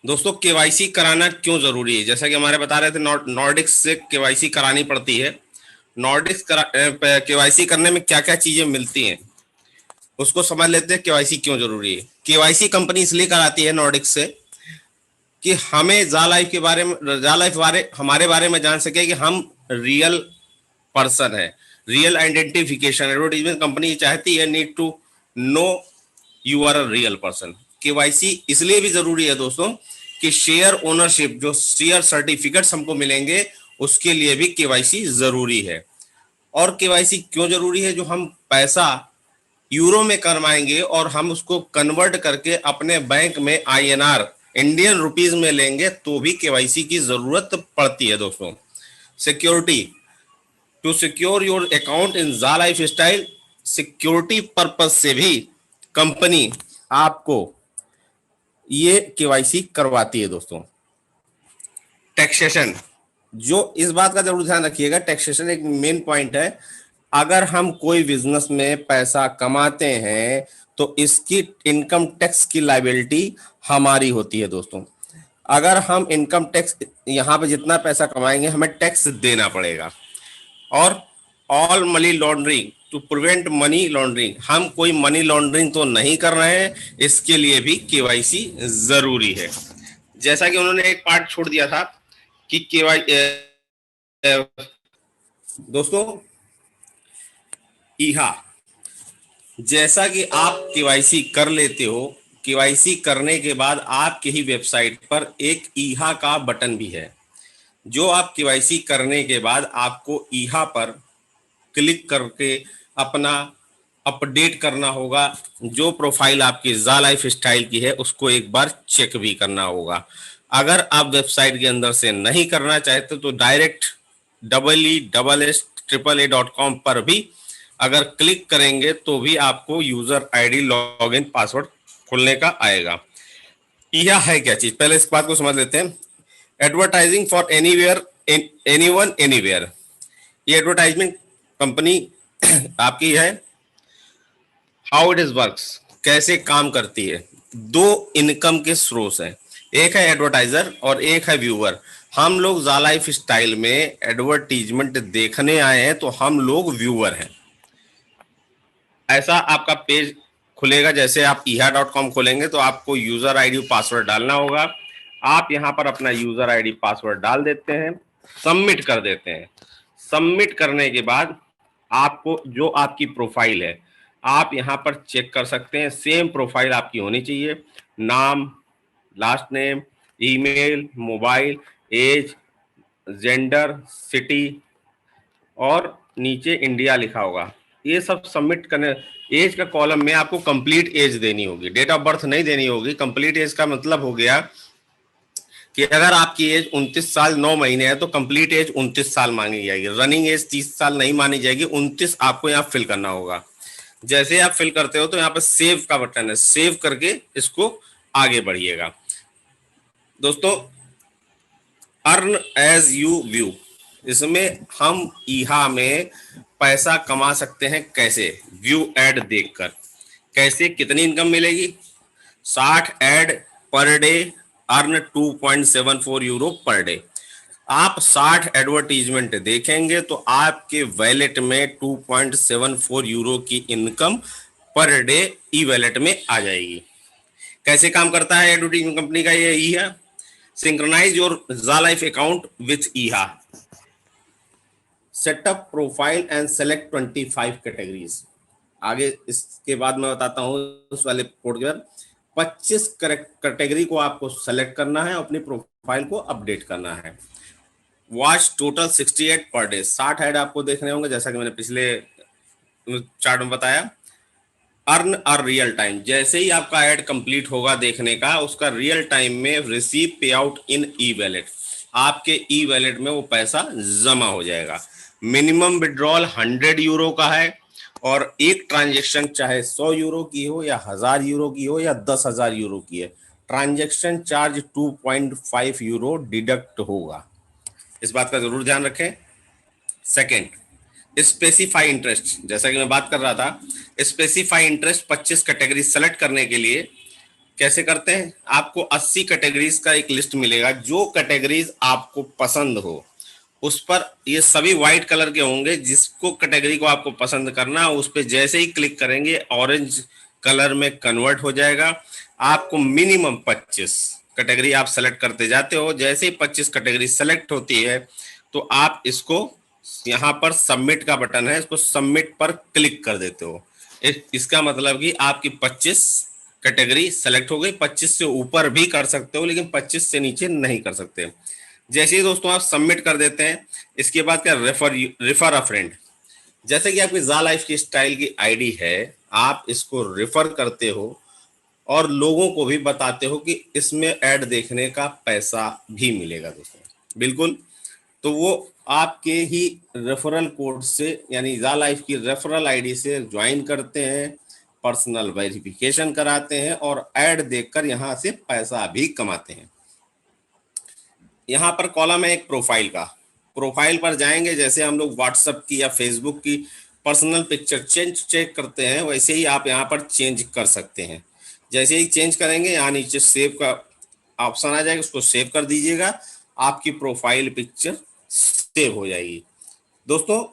दोस्तों केवाईसी कराना क्यों जरूरी है? जैसा कि हमारे बता रहे थे, नॉर्डिक्स से केवाईसी करानी पड़ती है। नॉर्डिक्स केवाईसी करने में क्या क्या चीजें मिलती हैं उसको समझ लेते हैं। केवाईसी क्यों जरूरी है? केवाईसी कंपनी इसलिए कराती है नॉर्डिक्स से कि हमें जा लाइफ के बारे में, जा लाइफ हमारे बारे में जान सके कि हम रियल पर्सन है। रियल आइडेंटिफिकेशन एडवर्टीजमेंट कंपनी चाहती है, need to know you are a real person. KYC इसलिए भी जरूरी है दोस्तों कि शेयर ओनरशिप, जो शेयर सर्टिफिकेट्स हमको मिलेंगे, उसके लिए भी केवाईसी जरूरी है। और केवाईसी क्यों जरूरी है? जो हम पैसा यूरो में करवाएंगे और हम उसको कन्वर्ट करके अपने बैंक में आईएनआर, इंडियन रुपीज में लेंगे, तो भी केवाईसी की जरूरत पड़ती है दोस्तों। Security, to secure your account in जा लाइफ स्टाइल, सिक्योरिटी पर्पज से भी कंपनी आपको ये केवाईसी करवाती है दोस्तों। टैक्सेशन, जो इस बात का जरूर ध्यान रखिएगा, टैक्सेशन एक मेन पॉइंट है। अगर हम कोई बिजनेस में पैसा कमाते हैं तो इसकी इनकम टैक्स की लायबिलिटी हमारी होती है दोस्तों। अगर हम इनकम टैक्स, यहाँ पे जितना पैसा कमाएंगे हमें टैक्स देना पड़ेगा। और all money laundering, to prevent money laundering, हम कोई मनी लॉन्ड्रिंग तो नहीं कर रहे हैं, इसके लिए भी केवाईसी जरूरी है। जैसा कि उन्होंने एक पार्ट छोड़ दिया था कि केवाई दोस्तों ईहा, जैसा कि आप केवाईसी कर लेते हो, केवाईसी करने के बाद आपके ही वेबसाइट पर एक ईहा का बटन भी है। जो आप केवाईसी करने के बाद आपको ईहा पर क्लिक करके अपना अपडेट करना होगा। जो प्रोफाइल आपकी जा लाइफ स्टाइल की है उसको एक बार चेक भी करना होगा। अगर आप वेबसाइट के अंदर से नहीं करना चाहते तो डायरेक्ट www.AAA.com पर भी अगर क्लिक करेंगे तो भी आपको यूजर आईडी, लॉगिन, पासवर्ड खुलने का आएगा। यह है क्या चीज, पहले इस बात को समझ लेते हैं। Advertising for anywhere, anyone, anywhere, ये एडवर्टाइजमेंट कंपनी आपकी है। हाउ इट इज वर्क्स, कैसे काम करती है? दो इनकम के स्रोत हैं, एक है एडवर्टाइजर और एक है व्यूअर। हम लोग जा लाइफ स्टाइल में एडवर्टीजमेंट देखने आए हैं तो हम लोग व्यूअर हैं। ऐसा आपका पेज खुलेगा, जैसे आप iha.com खोलेंगे तो आपको यूजर आईडी पासवर्ड डालना होगा। आप यहाँ पर अपना यूजर आईडी पासवर्ड डाल देते हैं, सबमिट कर देते हैं। सबमिट करने के बाद आपको जो आपकी प्रोफाइल है आप यहाँ पर चेक कर सकते हैं। सेम प्रोफाइल आपकी होनी चाहिए, नाम, last name, email, mobile, age, gender, city और नीचे इंडिया लिखा होगा। ये सब सबमिट करने, एज का कॉलम में आपको कंप्लीट एज देनी होगी, डेट ऑफ बर्थ नहीं देनी होगी। कंप्लीट एज का मतलब हो गया कि अगर आपकी एज 29 साल 9 महीने है तो कंप्लीट एज 29 साल मानी जाएगी। रनिंग एज 30 साल नहीं मानी जाएगी, 29 आपको यहाँ फिल करना होगा। जैसे आप फिल करते हो तो यहाँ पर सेव का बटन है, सेव करके इसको आगे बढ़िएगा। दोस्तों अर्न एज यू व्यू, इसमें हम ईहा में पैसा कमा सकते हैं। कैसे? व्यू एड देखकर। कैसे, कितनी इनकम मिलेगी? 60 ad per day, earn 2.74 euro per day. आप 60 एडवर्टीजमेंट देखेंगे तो आपके वैलेट में 2.74 यूरो की इनकम पर डे ई वैलेट में आ जाएगी। कैसे काम करता है एडवर्टीजमेंट कंपनी का ये ईहा? सिंक्रोनाइज योर जा लाइफ अकाउंट विथ ईहा, setup profile and select 25 categories. आगे इसके बाद मैं बताता हूँ उस वाले कोड पर। 25 कैटेगरी को आपको सेलेक्ट करना है, अपनी प्रोफाइल को अपडेट करना है। Watch total 68 per day, 60 add आपको देखने होंगे जैसा कि मैंने पिछले चार्ट में बताया। अर्न और रियल टाइम, जैसे ही आपका ऐड कंप्लीट होगा देखने का, उसका रियल टाइम में रिसीव पे आउट इन ई वैलेट, आपके ई वैलेट में वो पैसा जमा हो जाएगा। मिनिमम विड्रॉल 100 यूरो का है और एक ट्रांजेक्शन चाहे 100 यूरो की हो या 1000 यूरो की हो या 10,000 यूरो की है, ट्रांजेक्शन चार्ज 2.5 यूरो डिडक्ट होगा। इस बात का जरूर ध्यान रखें। सेकेंड, स्पेसिफाई इंटरेस्ट, जैसा कि मैं बात कर रहा था, स्पेसिफाई इंटरेस्ट 25 कैटेगरी सेलेक्ट करने के लिए कैसे करते हैं, आपको 80 कैटेगरीज का एक लिस्ट मिलेगा, जो कैटेगरीज आपको पसंद हो उस पर, ये सभी व्हाइट कलर के होंगे, जिसको कैटेगरी को आपको पसंद करना है उस पर जैसे ही क्लिक करेंगे ऑरेंज कलर में कन्वर्ट हो जाएगा। आपको मिनिमम 25 कैटेगरी आप सेलेक्ट करते जाते हो, जैसे ही 25 कैटेगरी सेलेक्ट होती है तो आप इसको, यहाँ पर सबमिट का बटन है, इसको सबमिट पर क्लिक कर देते हो। इसका मतलब कि आपकी 25 कैटेगरी सेलेक्ट हो गई। 25 से ऊपर भी कर सकते हो लेकिन 25 से नीचे नहीं कर सकते। जैसे ही दोस्तों आप सबमिट कर देते हैं, इसके बाद क्या, रेफर अ फ्रेंड। जैसे कि आपकी जा लाइफ की स्टाइल की आईडी है, आप इसको रेफर करते हो और लोगों को भी बताते हो कि इसमें ऐड देखने का पैसा भी मिलेगा दोस्तों, बिल्कुल। तो वो आपके ही रेफरल कोड से, यानी जा लाइफ की रेफरल आईडी से ज्वाइन करते हैं, पर्सनल वेरिफिकेशन कराते हैं और ऐड देखकर यहां से पैसा भी कमाते हैं। यहाँ पर कॉलम है एक प्रोफाइल का, प्रोफाइल पर जाएंगे, जैसे हम लोग व्हाट्सएप की या फेसबुक की पर्सनल पिक्चर चेक करते हैं, वैसे ही आप यहाँ पर चेंज कर सकते हैं। जैसे ही चेंज करेंगे यहाँ नीचे सेव का ऑप्शन आ जाएगा, उसको सेव कर दीजिएगा, आपकी प्रोफाइल पिक्चर सेव हो जाएगी। दोस्तों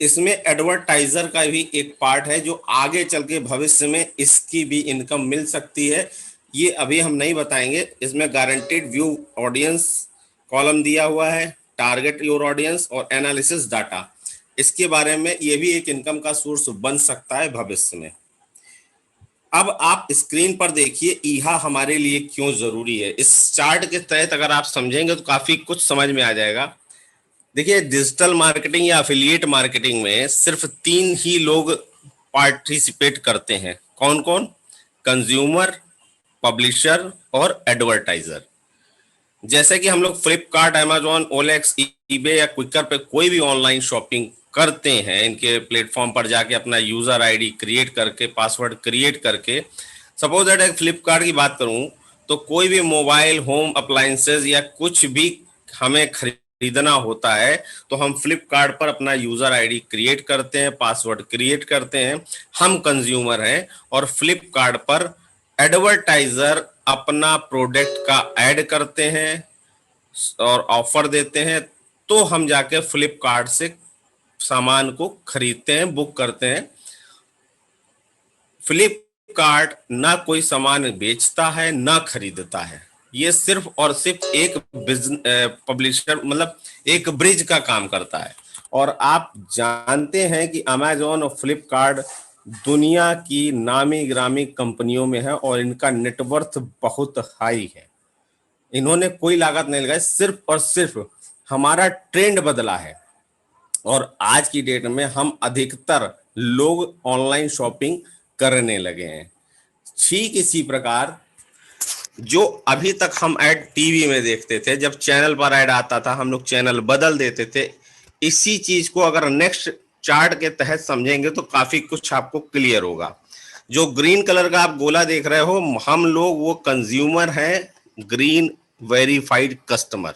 इसमें एडवर्टाइजर का भी एक पार्ट है, जो आगे चल के भविष्य में इसकी भी इनकम मिल सकती है, ये अभी हम नहीं बताएंगे। इसमें गारंटेड व्यू ऑडियंस कॉलम दिया हुआ है, टारगेट योर ऑडियंस और एनालिसिस डाटा, इसके बारे में ये भी एक इनकम का सोर्स बन सकता है भविष्य में। अब आप स्क्रीन पर देखिए ईहा हमारे लिए क्यों जरूरी है। इस चार्ट के तहत अगर आप समझेंगे तो काफी कुछ समझ में आ जाएगा। देखिए डिजिटल मार्केटिंग या एफिलिएट मार्केटिंग में सिर्फ 3 ही लोग पार्टिसिपेट करते हैं। कौन कौन? कंज्यूमर, पब्लिशर और एडवर्टाइजर। जैसे कि हम लोग फ्लिपकार्ट, अमेजोन, ओलेक्स, ईबे या क्विकर पे कोई भी ऑनलाइन शॉपिंग करते हैं, इनके प्लेटफॉर्म पर जाके अपना यूजर आईडी क्रिएट करके, पासवर्ड क्रिएट करके। सपोज दैट एक फ्लिपकार्ट की बात करूं तो कोई भी मोबाइल, होम अप्लायंसेज या कुछ भी हमें खरीदना होता है तो हम फ्लिपकार्ट पर अपना यूजर आईडी क्रिएट करते हैं, पासवर्ड क्रिएट करते हैं, हम कंज्यूमर हैं। और फ्लिपकार्ट पर एडवर्टाइजर अपना प्रोडक्ट का ऐड करते हैं और ऑफर देते हैं, तो हम जाके फ्लिपकार्ट से सामान को खरीदते हैं, बुक करते हैं। फ्लिपकार्ट ना कोई सामान बेचता है ना खरीदता है, ये सिर्फ और सिर्फ एक पब्लिशर, मतलब एक ब्रिज का काम करता है। और आप जानते हैं कि अमेजोन और फ्लिपकार्ट दुनिया की नामी ग्रामी कंपनियों में है और इनका नेटवर्थ बहुत हाई है। इन्होंने कोई लागत नहीं लगाई, सिर्फ और सिर्फ हमारा ट्रेंड बदला है और आज की डेट में हम अधिकतर लोग ऑनलाइन शॉपिंग करने लगे हैं। ठीक इसी प्रकार जो अभी तक हम ऐड टीवी में देखते थे, जब चैनल पर ऐड आता था हम लोग चैनल बदल देते थे, इसी चीज को अगर नेक्स्ट चार्ट के तहत समझेंगे तो काफी कुछ आपको क्लियर होगा। जो ग्रीन कलर का आप गोला देख रहे हो, हम लोग वो कंज्यूमर हैं, ग्रीन वेरीफाइड कस्टमर।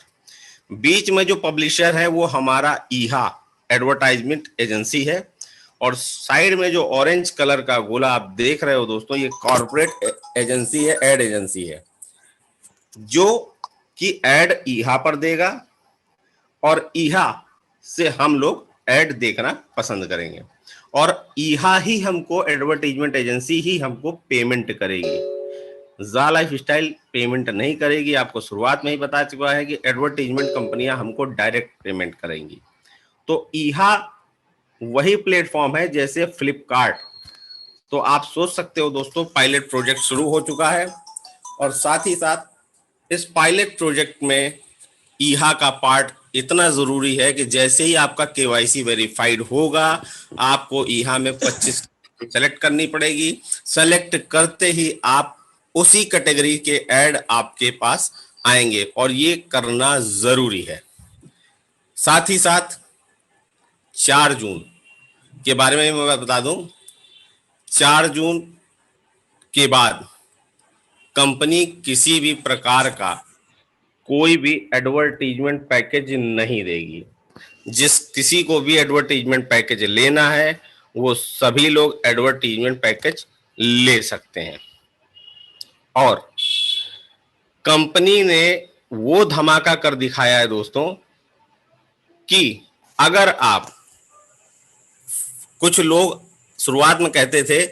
बीच में जो पब्लिशर है वो हमारा ईहा एडवर्टाइजमेंट एजेंसी है, और साइड में जो ऑरेंज कलर का गोला आप देख रहे हो दोस्तों, ये कॉर्पोरेट एजेंसी है, एड एजेंसी है, जो कि एड ईहा पर देगा और ईहा से हम लोग ऐड देखना पसंद करेंगे और ईहा ही हमको, एडवर्टाइजमेंट एजेंसी ही हमको पेमेंट करेगी। जा लाइफ स्टाइल पेमेंट नहीं करेगी। आपको शुरुआत में ही बता चुका है कि एडवर्टाइजमेंट कंपनियां हमको डायरेक्ट पेमेंट करेंगी। तो ईहा वही प्लेटफॉर्म है जैसे फ्लिपकार्ट। तो आप सोच सकते हो दोस्तों, पायलट प्रोजेक्ट शुरू हो चुका है और साथ ही साथ इस पायलट प्रोजेक्ट में ईहा का पार्ट इतना जरूरी है कि जैसे ही आपका केवाईसी वेरीफाइड होगा, आपको ईहा में 25 सेलेक्ट करनी पड़ेगी। सेलेक्ट करते ही आप उसी कैटेगरी के ऐड आपके पास आएंगे और ये करना जरूरी है। साथ ही साथ 4 जून के बारे में मैं बता दूं, 4 जून के बाद कंपनी किसी भी प्रकार का कोई भी एडवर्टीजमेंट पैकेज नहीं देगी। जिस किसी को भी एडवर्टीजमेंट पैकेज लेना है वो सभी लोग एडवर्टीजमेंट पैकेज ले सकते हैं। और कंपनी ने वो धमाका कर दिखाया है दोस्तों कि अगर आप, कुछ लोग शुरुआत में कहते थे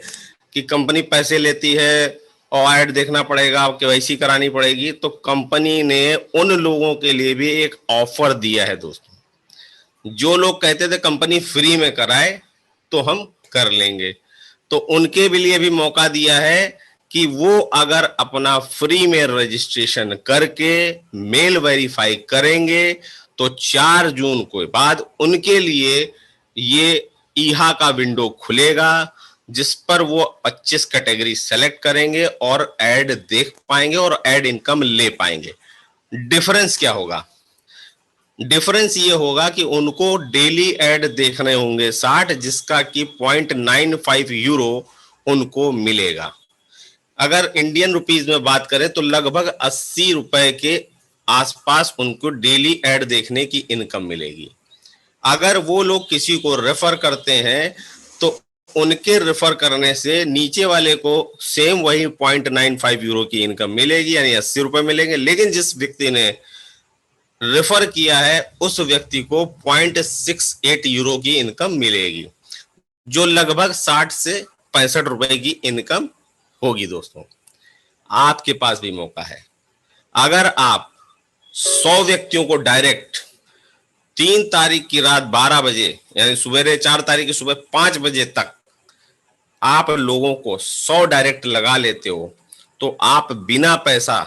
कि कंपनी पैसे लेती है और ऐड देखना पड़ेगा, केवाईसी करानी पड़ेगी, तो कंपनी ने उन लोगों के लिए भी एक ऑफर दिया है दोस्तों। जो लोग कहते थे कंपनी फ्री में कराए तो हम कर लेंगे, तो उनके भी लिए भी मौका दिया है कि वो अगर अपना फ्री में रजिस्ट्रेशन करके मेल वेरीफाई करेंगे तो 4 जून के बाद उनके लिए ये ईहा का विंडो खुलेगा, जिस पर वो 25 कैटेगरी सेलेक्ट करेंगे और ऐड देख पाएंगे और ऐड इनकम ले पाएंगे। डिफरेंस क्या होगा? डिफरेंस ये होगा कि उनको डेली ऐड देखने होंगे 60, जिसका कि 0.95 यूरो उनको मिलेगा। अगर इंडियन रुपीज में बात करें तो लगभग 80 रुपए के आसपास उनको डेली ऐड देखने की इनकम मिलेगी। अगर वो लोग किसी को रेफर करते हैं तो उनके रेफर करने से नीचे वाले को सेम वही 0.95 यूरो की इनकम मिलेगी, यानी 80 रुपए मिलेंगे। लेकिन जिस व्यक्ति ने रेफर किया है उस व्यक्ति को 0.68 यूरो की इनकम मिलेगी, जो लगभग 60 से 65 रुपए की इनकम होगी। दोस्तों, आपके पास भी मौका है। अगर आप 100 व्यक्तियों को डायरेक्ट 3 तारीख की रात 12 बजे यानी सवेरे 4 तारीख की सुबह 5 बजे तक आप लोगों को 100 डायरेक्ट लगा लेते हो, तो आप बिना पैसा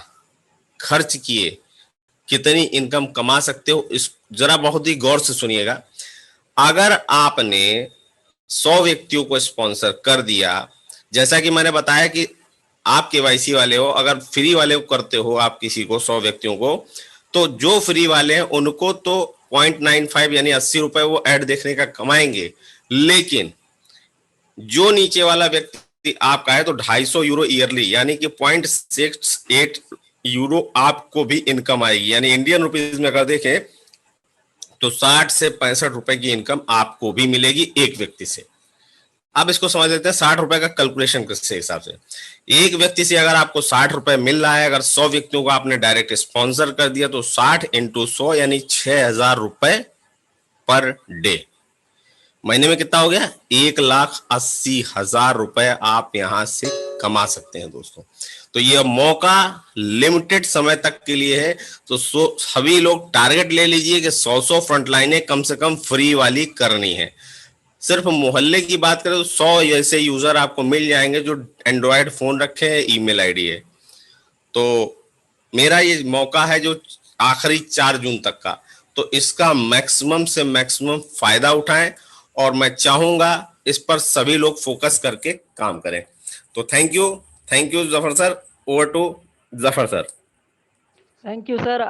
खर्च किए कितनी इनकम कमा सकते हो, इस जरा बहुत ही गौर से सुनिएगा। अगर आपने 100 व्यक्तियों को स्पॉन्सर कर दिया, जैसा कि मैंने बताया कि आप केवाईसी वाले हो, अगर फ्री वाले को करते हो आप किसी को 100 व्यक्तियों को, तो जो फ्री वाले हैं उनको तो 0.95 यानी 80 रुपए वो ऐड देखने का कमाएंगे, लेकिन जो नीचे वाला व्यक्ति आपका है तो 250 यूरो ईयरली यानी कि 0.68 यूरो आपको भी इनकम आएगी। यानी इंडियन रुपीज में अगर देखें तो 60 से 65 रुपए की इनकम आपको भी मिलेगी एक व्यक्ति से। अब इसको समझ लेते हैं 60 रुपए का कैलकुलेशन किस हिसाब से। एक व्यक्ति से अगर आपको 60 रुपए मिल रहा है, अगर 100 व्यक्तियों को आपने डायरेक्ट स्पॉन्सर कर दिया तो 60 इंटू 100 यानी 6000 रुपए पर डे। महीने में कितना हो गया? 1,80,000 रुपए आप यहां से कमा सकते हैं दोस्तों। तो यह मौका लिमिटेड समय तक के लिए है, तो सभी लोग टारगेट ले लीजिए कि 100 फ्रंटलाइनें कम से कम फ्री वाली करनी है। सिर्फ मोहल्ले की बात करें तो 100 ऐसे यूजर आपको मिल जाएंगे जो एंड्रॉयड फोन रखे हैं, ईमेल आईडी है। तो मेरा ये मौका है जो आखिरी 4 जून तक का, तो इसका मैक्सिमम से मैक्सिमम फायदा उठाएं और मैं चाहूंगा इस पर सभी लोग फोकस करके काम करें। तो thank you Zafar sir. Over to Zafar sir. Thank you sir. आप